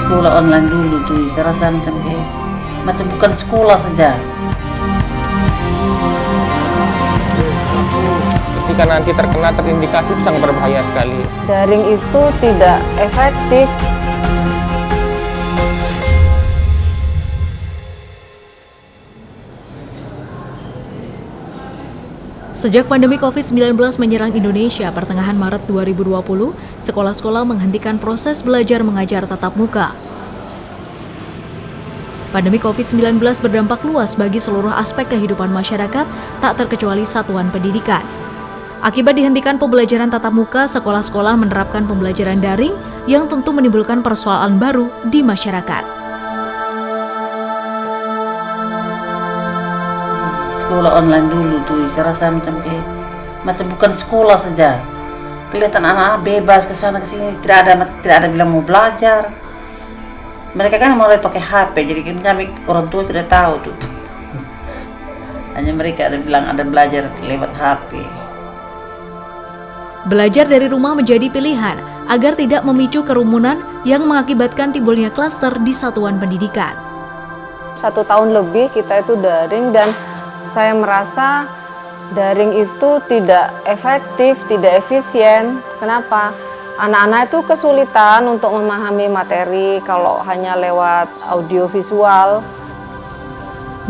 sekolah online dulu tuh, saya rasa macam bukan sekolah saja. Ketika nanti terindikasi itu sangat berbahaya sekali. Daring itu tidak efektif. Sejak pandemi COVID-19 menyerang Indonesia pertengahan Maret 2020, sekolah-sekolah menghentikan proses belajar mengajar tatap muka. Pandemi COVID-19 berdampak luas bagi seluruh aspek kehidupan masyarakat, tak terkecuali satuan pendidikan. Akibat dihentikan pembelajaran tatap muka, sekolah-sekolah menerapkan pembelajaran daring yang tentu menimbulkan persoalan baru di masyarakat. Sekolah online dulu tuh, saya rasa macam bukan sekolah saja. Kelihatan anak bebas ke sana ke sini, tidak ada bilang mau belajar. Mereka kan mulai pakai HP, jadi kan kami orang tua tidak tahu tuh. Hanya mereka ada bilang ada belajar lewat HP. Belajar dari rumah menjadi pilihan agar tidak memicu kerumunan yang mengakibatkan timbulnya klaster di satuan pendidikan. 1 tahun lebih kita itu daring dan saya merasa daring itu tidak efektif, tidak efisien. Kenapa? Anak-anak itu kesulitan untuk memahami materi kalau hanya lewat audiovisual.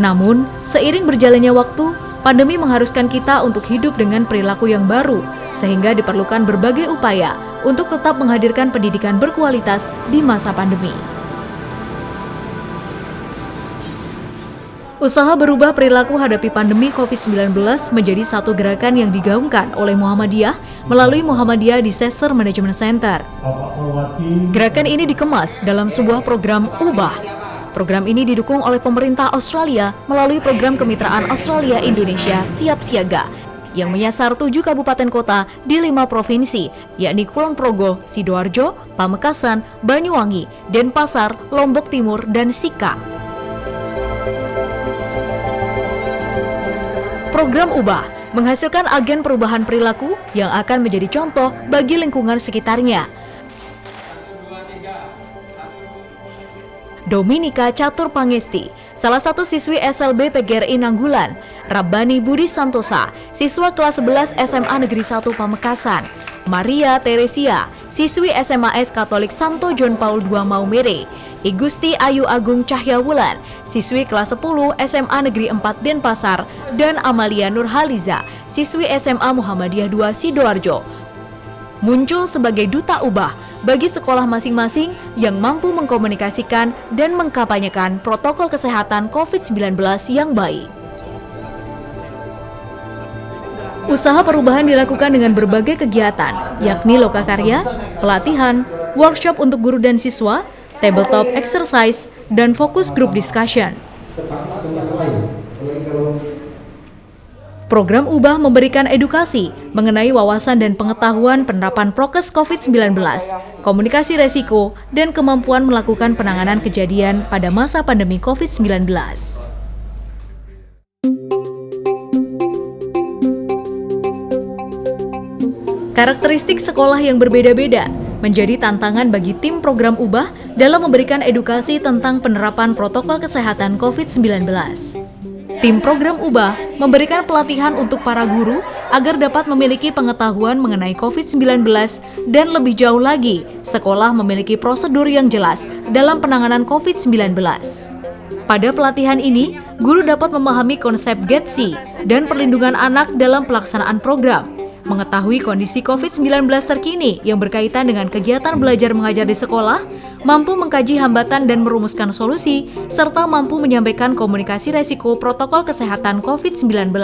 Namun, seiring berjalannya waktu, pandemi mengharuskan kita untuk hidup dengan perilaku yang baru, sehingga diperlukan berbagai upaya untuk tetap menghadirkan pendidikan berkualitas di masa pandemi. Usaha berubah perilaku hadapi pandemi COVID-19 menjadi satu gerakan yang digaungkan oleh Muhammadiyah melalui Muhammadiyah Disaster Management Center. Gerakan ini dikemas dalam sebuah program Ubah. Program ini didukung oleh pemerintah Australia melalui program kemitraan Australia-Indonesia Siap Siaga yang menyasar 7 kabupaten kota di 5 provinsi, yakni Kulon Progo, Sidoarjo, Pamekasan, Banyuwangi, Denpasar, Lombok Timur, dan Sika. Program Ubah menghasilkan agen perubahan perilaku yang akan menjadi contoh bagi lingkungan sekitarnya. Dominika Catur Pangesti, salah satu siswi SLB PGRI Nanggulan, Rabbani Budi Santosa, siswa kelas 11 SMA Negeri 1 Pamekasan, Maria Teresia, siswi SMAS Katolik Santo John Paul II Maumere, Igusti Ayu Agung Cahyawulan, siswi kelas 10 SMA Negeri 4 Denpasar, dan Amalia Nurhaliza, siswi SMA Muhammadiyah 2 Sidoarjo, muncul sebagai duta ubah bagi sekolah masing-masing yang mampu mengkomunikasikan dan mengkampanyekan protokol kesehatan COVID-19 yang baik. Usaha perubahan dilakukan dengan berbagai kegiatan, yakni lokakarya, pelatihan, workshop untuk guru dan siswa, tabletop exercise, dan fokus group discussion. Program Ubah memberikan edukasi mengenai wawasan dan pengetahuan penerapan prokes COVID-19, komunikasi resiko, dan kemampuan melakukan penanganan kejadian pada masa pandemi COVID-19. Karakteristik sekolah yang berbeda-beda menjadi tantangan bagi tim program Ubah dalam memberikan edukasi tentang penerapan protokol kesehatan COVID-19. Tim program Ubah memberikan pelatihan untuk para guru agar dapat memiliki pengetahuan mengenai COVID-19 dan lebih jauh lagi, sekolah memiliki prosedur yang jelas dalam penanganan COVID-19. Pada pelatihan ini, guru dapat memahami konsep GETSI dan perlindungan anak dalam pelaksanaan program, mengetahui kondisi COVID-19 terkini yang berkaitan dengan kegiatan belajar mengajar di sekolah, mampu mengkaji hambatan dan merumuskan solusi, serta mampu menyampaikan komunikasi resiko protokol kesehatan COVID-19.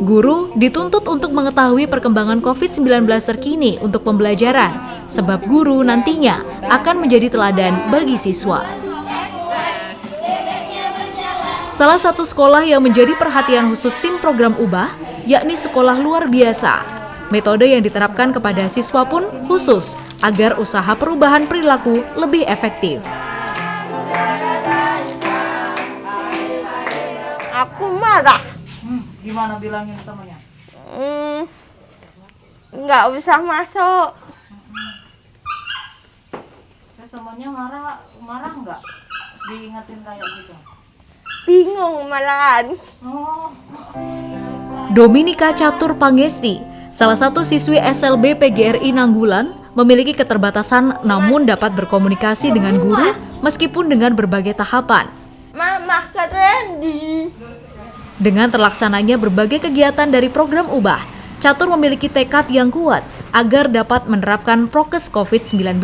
Guru dituntut untuk mengetahui perkembangan COVID-19 terkini untuk pembelajaran, sebab guru nantinya akan menjadi teladan bagi siswa. Salah satu sekolah yang menjadi perhatian khusus tim program Ubah, yakni sekolah luar biasa. Metode yang diterapkan kepada siswa pun khusus agar usaha perubahan perilaku lebih efektif. Aku marah. Gimana bilangin temannya? Nggak usah masuk. temannya marah nggak diingetin kayak gitu? Bingung malahan. Dominika Catur Pangesti, salah satu siswi SLB PGRI Nanggulan, memiliki keterbatasan namun dapat berkomunikasi dengan guru meskipun dengan berbagai tahapan. Mama ke Randy. Dengan terlaksananya berbagai kegiatan dari program Ubah, Catur memiliki tekad yang kuat agar dapat menerapkan prokes COVID-19.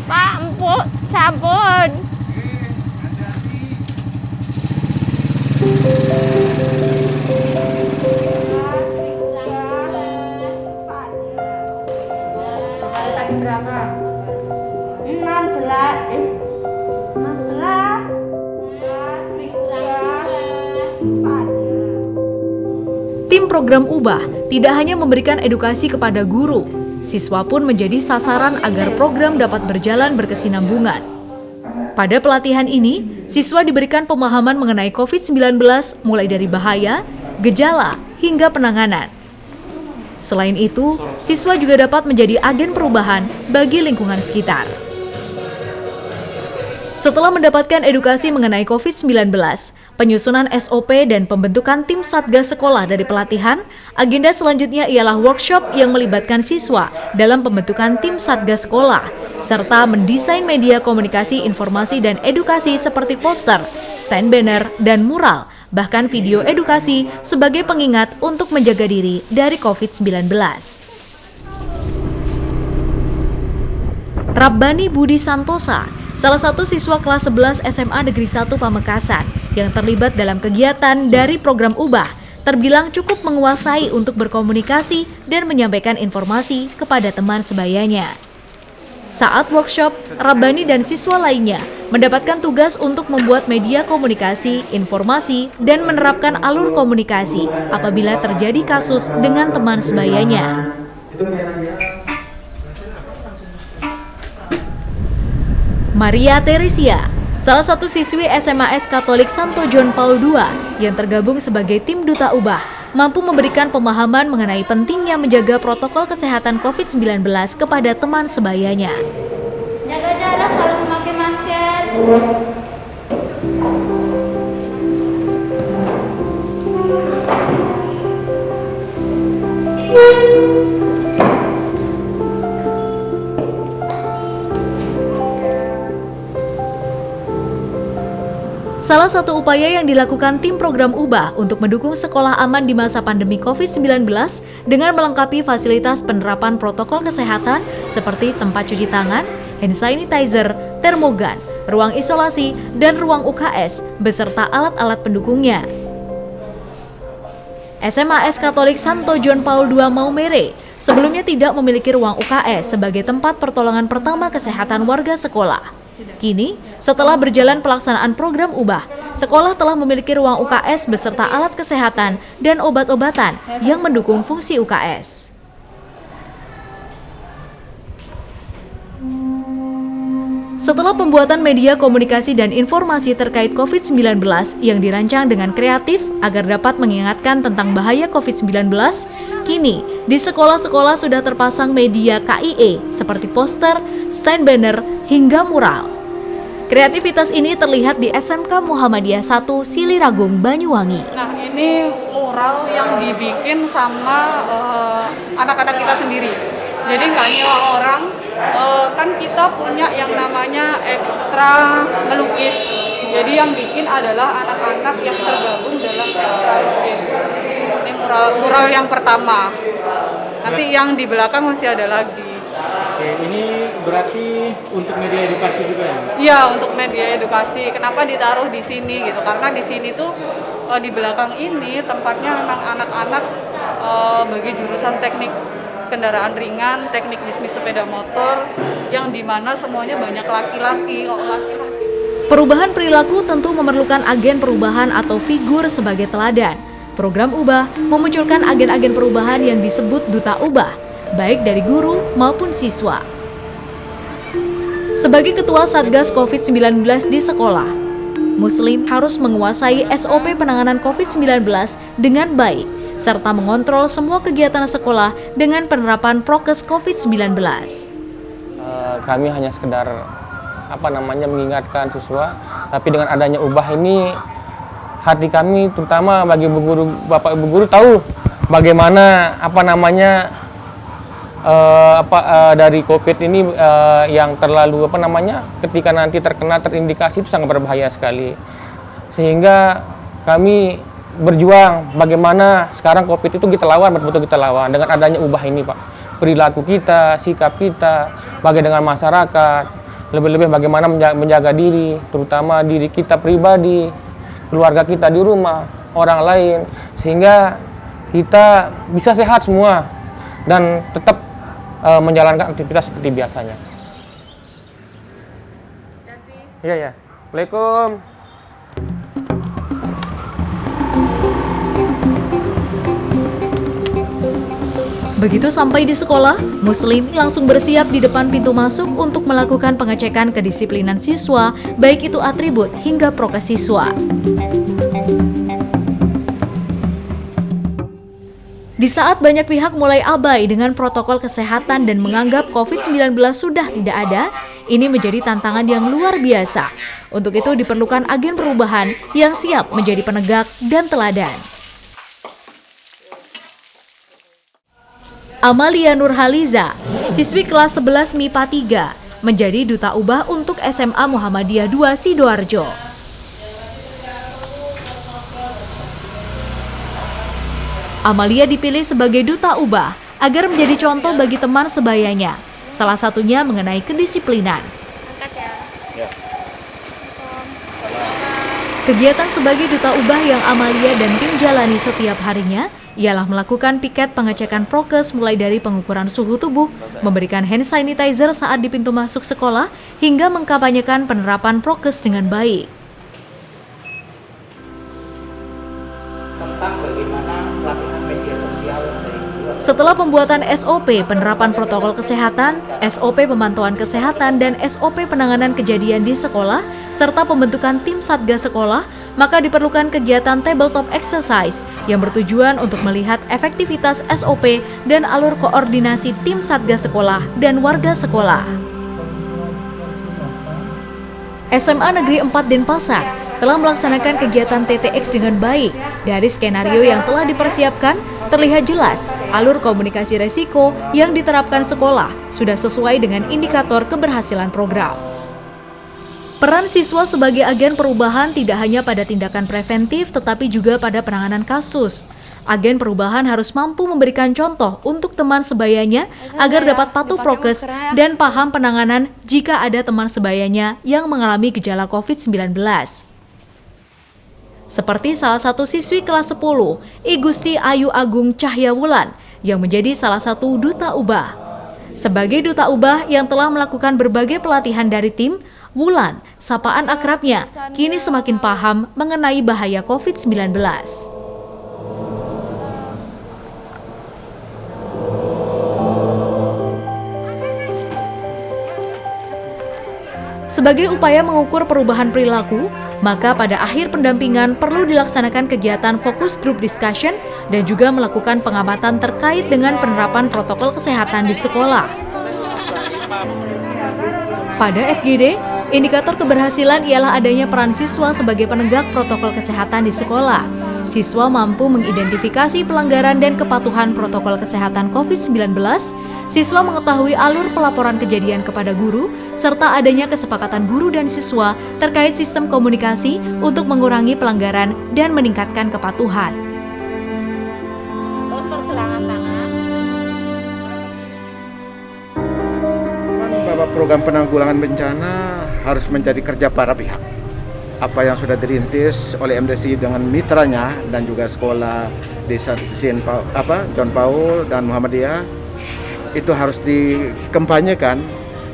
Pak, sabun. Tadi berapa? 16. Tim program Ubah tidak hanya memberikan edukasi kepada guru, siswa pun menjadi sasaran agar program dapat berjalan berkesinambungan. Pada pelatihan ini, siswa diberikan pemahaman mengenai COVID-19 mulai dari bahaya, gejala, hingga penanganan. Selain itu, siswa juga dapat menjadi agen perubahan bagi lingkungan sekitar. Setelah mendapatkan edukasi mengenai COVID-19, penyusunan SOP dan pembentukan tim Satgas sekolah dari pelatihan, agenda selanjutnya ialah workshop yang melibatkan siswa dalam pembentukan tim Satgas sekolah, serta mendesain media komunikasi informasi dan edukasi seperti poster, stand banner, dan mural, bahkan video edukasi sebagai pengingat untuk menjaga diri dari COVID-19. Rabbani Budi Santosa, salah satu siswa kelas 11 SMA Negeri 1 Pamekasan yang terlibat dalam kegiatan dari program Ubah, terbilang cukup menguasai untuk berkomunikasi dan menyampaikan informasi kepada teman sebayanya. Saat workshop, Rabbani dan siswa lainnya mendapatkan tugas untuk membuat media komunikasi, informasi, dan menerapkan alur komunikasi apabila terjadi kasus dengan teman sebayanya. Maria Teresia, salah satu siswi SMAS Katolik Santo John Paul II yang tergabung sebagai tim Duta Ubah, mampu memberikan pemahaman mengenai pentingnya menjaga protokol kesehatan COVID-19 kepada teman sebayanya. Jaga jarak, selalu memakai masker. Salah satu upaya yang dilakukan tim program Ubah untuk mendukung sekolah aman di masa pandemi COVID-19 dengan melengkapi fasilitas penerapan protokol kesehatan seperti tempat cuci tangan, hand sanitizer, termogan, ruang isolasi, dan ruang UKS beserta alat-alat pendukungnya. SMAS Katolik Santo John Paul II Maumere sebelumnya tidak memiliki ruang UKS sebagai tempat pertolongan pertama kesehatan warga sekolah. Kini, setelah berjalan pelaksanaan program Ubah, sekolah telah memiliki ruang UKS beserta alat kesehatan dan obat-obatan yang mendukung fungsi UKS. Setelah pembuatan media komunikasi dan informasi terkait COVID-19 yang dirancang dengan kreatif agar dapat mengingatkan tentang bahaya COVID-19, kini di sekolah-sekolah sudah terpasang media KIE seperti poster, stand banner, hingga mural. Kreativitas ini terlihat di SMK Muhammadiyah 1 Siliragung, Banyuwangi. Nah, ini mural yang dibikin sama anak-anak kita sendiri. Jadi nggak nyewa orang, kan kita punya yang namanya ekstra melukis. Jadi yang bikin adalah anak-anak yang tergabung dalam ekstra lukis. Ini mural yang pertama. Nanti yang di belakang masih ada lagi. Oke, ini berarti untuk media edukasi juga ya? Iya, untuk media edukasi. Kenapa ditaruh di sini gitu? Karena di sini tuh di belakang ini tempatnya memang anak-anak bagi jurusan teknik kendaraan ringan, teknik bisnis sepeda motor, yang dimana semuanya banyak laki-laki. Perubahan perilaku tentu memerlukan agen perubahan atau figur sebagai teladan. Program Ubah memunculkan agen-agen perubahan yang disebut Duta Ubah, baik dari guru maupun siswa. Sebagai ketua Satgas COVID-19 di sekolah, Muslim harus menguasai SOP penanganan COVID-19 dengan baik, serta mengontrol semua kegiatan sekolah dengan penerapan prokes COVID-19. Kami hanya sekedar mengingatkan siswa, tapi dengan adanya ubah ini hati kami terutama bagi ibu guru, bapak ibu guru tahu bagaimana dari COVID ini yang terlalu ketika nanti terindikasi itu sangat berbahaya sekali. Sehingga kami berjuang bagaimana sekarang COVID itu kita lawan, betul-betul kita lawan dengan adanya ubah ini, Pak. Perilaku kita, sikap kita, bagaimana dengan masyarakat, lebih-lebih bagaimana menjaga diri, terutama diri kita pribadi, keluarga kita di rumah, orang lain, sehingga kita bisa sehat semua dan tetap menjalankan aktivitas seperti biasanya. Iya. Waalaikumsalam. Begitu sampai di sekolah, Muslim langsung bersiap di depan pintu masuk untuk melakukan pengecekan kedisiplinan siswa, baik itu atribut hingga prokes siswa. Di saat banyak pihak mulai abai dengan protokol kesehatan dan menganggap COVID-19 sudah tidak ada, ini menjadi tantangan yang luar biasa. Untuk itu diperlukan agen perubahan yang siap menjadi penegak dan teladan. Amalia Nurhaliza, siswi kelas 11 MIPA 3, menjadi duta ubah untuk SMA Muhammadiyah 2 Sidoarjo. Amalia dipilih sebagai duta ubah agar menjadi contoh bagi teman sebayanya, salah satunya mengenai kedisiplinan. Kegiatan sebagai duta ubah yang Amalia dan tim jalani setiap harinya ialah melakukan piket pengecekan prokes mulai dari pengukuran suhu tubuh, memberikan hand sanitizer saat di pintu masuk sekolah, hingga mengkampanyekan penerapan prokes dengan baik. Tentang bagaimana pelatihan media sosial Setelah pembuatan SOP penerapan protokol kesehatan, SOP pemantauan kesehatan, dan SOP penanganan kejadian di sekolah, serta pembentukan tim satgas sekolah, maka diperlukan kegiatan tabletop exercise yang bertujuan untuk melihat efektivitas SOP dan alur koordinasi tim satgas sekolah dan warga sekolah. SMA Negeri 4 Denpasar telah melaksanakan kegiatan TTX dengan baik. Dari skenario yang telah dipersiapkan, terlihat jelas alur komunikasi resiko yang diterapkan sekolah sudah sesuai dengan indikator keberhasilan program. Peran siswa sebagai agen perubahan tidak hanya pada tindakan preventif, tetapi juga pada penanganan kasus. Agen perubahan harus mampu memberikan contoh untuk teman sebayanya agar dapat patuh prokes dan paham penanganan jika ada teman sebayanya yang mengalami gejala COVID-19. Seperti salah satu siswi kelas 10, Igusti Ayu Agung Cahyawulan, yang menjadi salah satu duta ubah. Sebagai duta ubah yang telah melakukan berbagai pelatihan dari tim, Wulan, sapaan akrabnya, kini semakin paham mengenai bahaya COVID-19. Sebagai upaya mengukur perubahan perilaku, maka pada akhir pendampingan perlu dilaksanakan kegiatan fokus group discussion dan juga melakukan pengamatan terkait dengan penerapan protokol kesehatan di sekolah. Pada FGD, indikator keberhasilan ialah adanya peran siswa sebagai penegak protokol kesehatan di sekolah. Siswa mampu mengidentifikasi pelanggaran dan kepatuhan protokol kesehatan COVID-19, siswa mengetahui alur pelaporan kejadian kepada guru, serta adanya kesepakatan guru dan siswa terkait sistem komunikasi untuk mengurangi pelanggaran dan meningkatkan kepatuhan. Bahwa program penanggulangan bencana harus menjadi kerja para pihak. Apa yang sudah dirintis oleh MDC dengan mitranya dan juga sekolah desa John Paul dan Muhammadiyah itu harus dikampanyekan,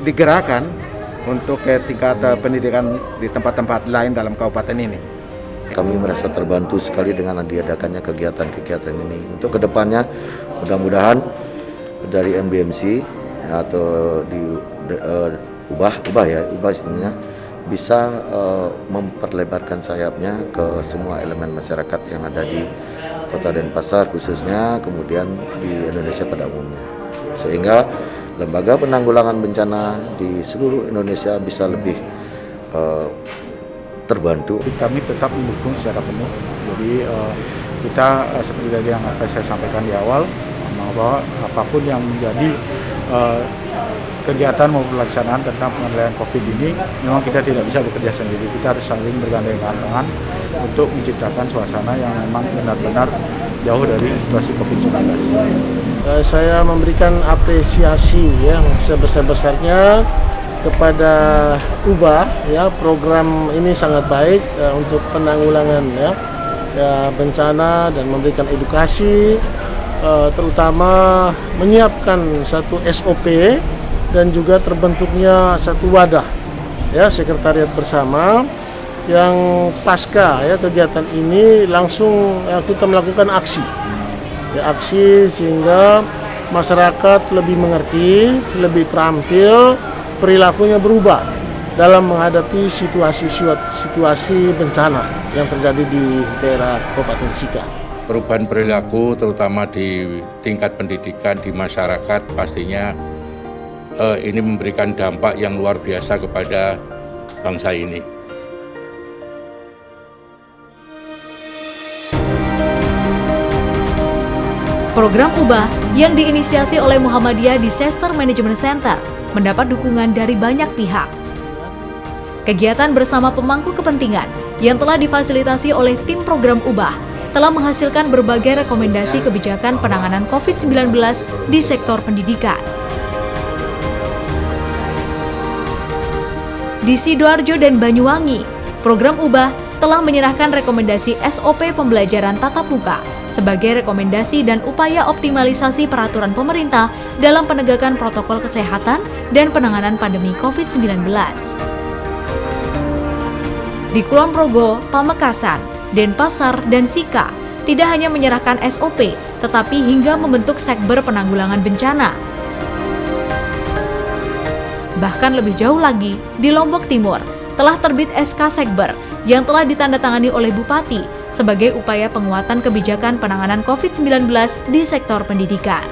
digerakkan untuk tingkat pendidikan di tempat-tempat lain dalam kabupaten ini. Kami merasa terbantu sekali dengan diadakannya kegiatan-kegiatan ini. Untuk kedepannya mudah-mudahan dari MBMC atau ubah istilahnya bisa memperlebarkan sayapnya ke semua elemen masyarakat yang ada di Kota Denpasar khususnya, kemudian di Indonesia pada umumnya. Sehingga lembaga penanggulangan bencana di seluruh Indonesia bisa lebih terbantu. Kami tetap mendukung secara penuh. Jadi kita seperti tadi yang saya sampaikan di awal, bahwa apapun yang menjadi kegiatan maupun pelaksanaan tentang pengendalian COVID ini, memang kita tidak bisa bekerja sendiri. Kita harus saling bergandengan tangan untuk menciptakan suasana yang memang benar-benar jauh dari situasi COVID-19. Saya memberikan apresiasi yang sebesar-besarnya kepada UBA, ya, program ini sangat baik untuk penanggulangan bencana dan memberikan edukasi, terutama menyiapkan satu SOP dan juga terbentuknya satu wadah, ya, sekretariat bersama yang pasca kegiatan ini langsung kita melakukan aksi, aksi sehingga masyarakat lebih mengerti, lebih terampil, perilakunya berubah dalam menghadapi situasi bencana yang terjadi di daerah Kabupaten Sika. Perubahan perilaku terutama di tingkat pendidikan di masyarakat pastinya ini memberikan dampak yang luar biasa kepada bangsa ini. Program UBAH yang diinisiasi oleh Muhammadiyah Disaster Management Center mendapat dukungan dari banyak pihak. Kegiatan bersama pemangku kepentingan yang telah difasilitasi oleh tim program UBAH telah menghasilkan berbagai rekomendasi kebijakan penanganan COVID-19 di sektor pendidikan. Di Sidoarjo dan Banyuwangi, program UBAH telah menyerahkan rekomendasi SOP pembelajaran tatap muka sebagai rekomendasi dan upaya optimalisasi peraturan pemerintah dalam penegakan protokol kesehatan dan penanganan pandemi COVID-19. Di Kulon Progo, Pamekasan, Denpasar, dan Sika tidak hanya menyerahkan SOP, tetapi hingga membentuk sekber penanggulangan bencana. Bahkan lebih jauh lagi, di Lombok Timur telah terbit SK Sekber yang telah ditandatangani oleh Bupati sebagai upaya penguatan kebijakan penanganan COVID-19 di sektor pendidikan.